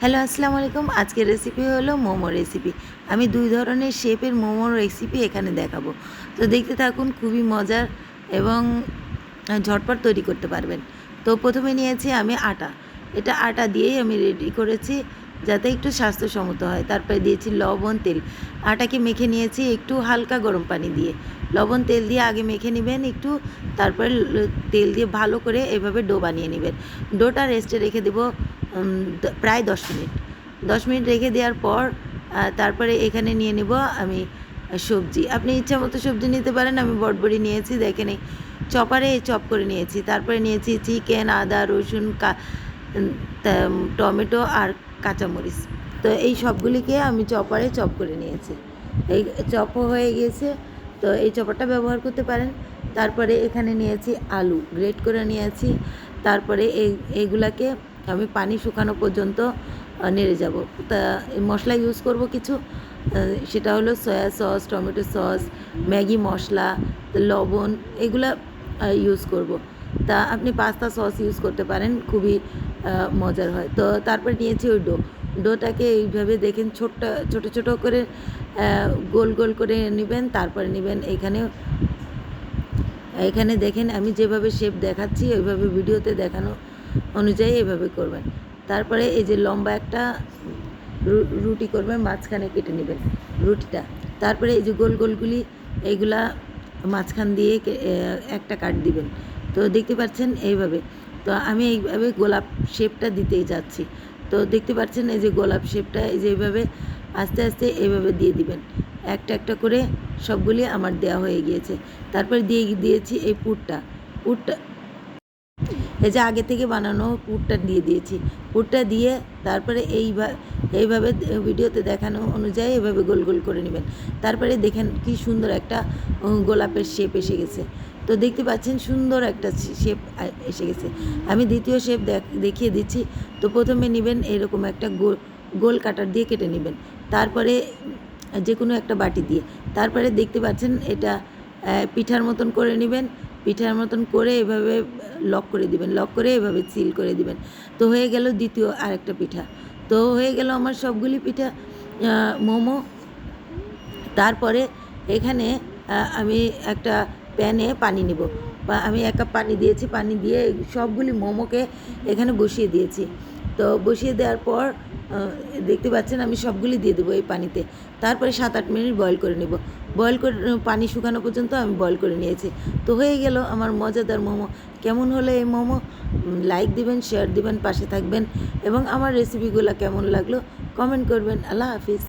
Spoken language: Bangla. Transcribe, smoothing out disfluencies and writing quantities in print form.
হ্যালো, আসসালামু আলাইকুম। আজকের রেসিপি হলো মোমো রেসিপি। আমি ২ ধরনের শেপের মোমোর রেসিপি এখানে দেখাবো। তো দেখতে থাকুন, খুবই মজার এবং ঝটপট তৈরি করতে পারবেন। তো প্রথমে নিয়েছি আমি আটা। এটা আটা দিয়েই আমি রেডি করেছি যাতে একটু স্বাস্থ্যসম্মত হয়। তারপরে দিয়েছি লবণ, তেল। আটাকে মেখে নিয়েছি একটু হালকা গরম পানি দিয়ে। লবণ, তেল দিয়ে আগে মেখে নিবেন একটু, তারপরে তেল দিয়ে ভালো করে এভাবে ডো বানিয়ে নিবেন। ডোটা রেস্টে রেখে দেবো প্রায় 10 মিনিট। 10 মিনিট রেখে দেওয়ার পর তারপরে এখানে নিয়ে নেব আমি সবজি। আপনি ইচ্ছা মতো সবজি নিতে পারেন। আমি বটবড়ি নিয়েছি, দেখেন এই চপারে চপ করে নিয়েছি। তারপরে নিয়েছি চিকেন, আদা, রসুন, টমেটো আর কাঁচামরিচ। তো এই সবগুলিকে আমি চপারে চপ করে নিয়েছি। এই চপও হয়ে গিয়েছে, তো এই চপারটা ব্যবহার করতে পারেন। তারপরে এখানে নিয়েছি আলু, গ্রেট করে নিয়েছি। তারপরে এইগুলাকে আমি পানি শুকানো পর্যন্ত নেড়ে যাব। তা মশলা ইউজ করব কিছু, সেটা হলো soya sauce, tomato sauce, Maggi মশলা, লবণ, এগুলা ইউজ করব। তা আপনি পাস্তা সস ইউজ করতে পারেন, খুবই মজার হয়। তো তারপরে নিয়েছি ওই ডোটাকে এইভাবে দেখেন ছোটো ছোটো করে গোল গোল করে নেবেন। তারপরে নেবেন এখানে দেখেন আমি যেভাবে শেপ দেখাচ্ছি ওইভাবে ভিডিওতে দেখানো অনুযায়ী এভাবে করবেন। তারপরে এই যে লম্বা একটা রুটি করবেন, মাঝখানে কেটে নেবেন রুটিটা। তারপরে এই যে গোল গোলগুলি এইগুলা মাঝখান দিয়ে একটা কাট দিবেন। তো দেখতে পাচ্ছেন এইভাবে। তো আমি এইভাবে গোলাপ শেপটা দিতেই যাচ্ছি। তো দেখতে পাচ্ছেন এই যে গোলাপ শেপটা এই যে এইভাবে আস্তে আস্তে এইভাবে দিয়ে দিবেন। একটা একটা করে সবগুলি আমার দেওয়া হয়ে গিয়েছে। তারপরে দিয়েছি এই পুরটা। এই যে আগে থেকে বানানো পুরটা দিয়ে দিয়েছি। পুরটা দিয়ে তারপরে এইভাবে ভিডিওতে দেখানো অনুযায়ী এভাবে গোল গোল করে নেবেন। তারপরে দেখেন কি সুন্দর একটা গোলাপের শেপ এসে গেছে। তো দেখতে পাচ্ছেন সুন্দর একটা শেপ এসে গেছে। আমি দ্বিতীয় শেপ দেখিয়ে দিচ্ছি। তো প্রথমে নেবেন এরকম একটা গোল কাটার দিয়ে কেটে নেবেন। তারপরে যে কোনো একটা বাটি দিয়ে, তারপরে দেখতে পাচ্ছেন এটা পিঠার মতন করে নেবেন। পিঠার মতন করে এভাবে লক করে দিবেন, লক করে এভাবে সিল করে দিবেন। তো হয়ে গেল দ্বিতীয় আরেকটা পিঠা। তো হয়ে গেল আমার সবগুলি পিঠা মোমো। তারপরে এখানে আমি একটা প্যানে পানি নেব, বা আমি 1 কাপ পানি দিয়েছি। পানি দিয়ে সবগুলি মোমোকে এখানে বসিয়ে দিয়েছি। তো বসিয়ে দেওয়ার পর দেখতে পাচ্ছেন আমি সবগুলি দিয়ে দেবো এই পানিতে। তারপরে 7-8 মিনিট বয়েল করে নেব। বয়েল করে পানি শুকানো পর্যন্ত আমি বয়েল করে নিয়েছি। তো হয়ে গেল আমার মজাদার মোমো। কেমন হলো এই মোমো? লাইক দিবেন, শেয়ার দিবেন, পাশে থাকবেন এবং আমার রেসিপিগুলো কেমন লাগলো কমেন্ট করবেন। আল্লাহ হাফিজ।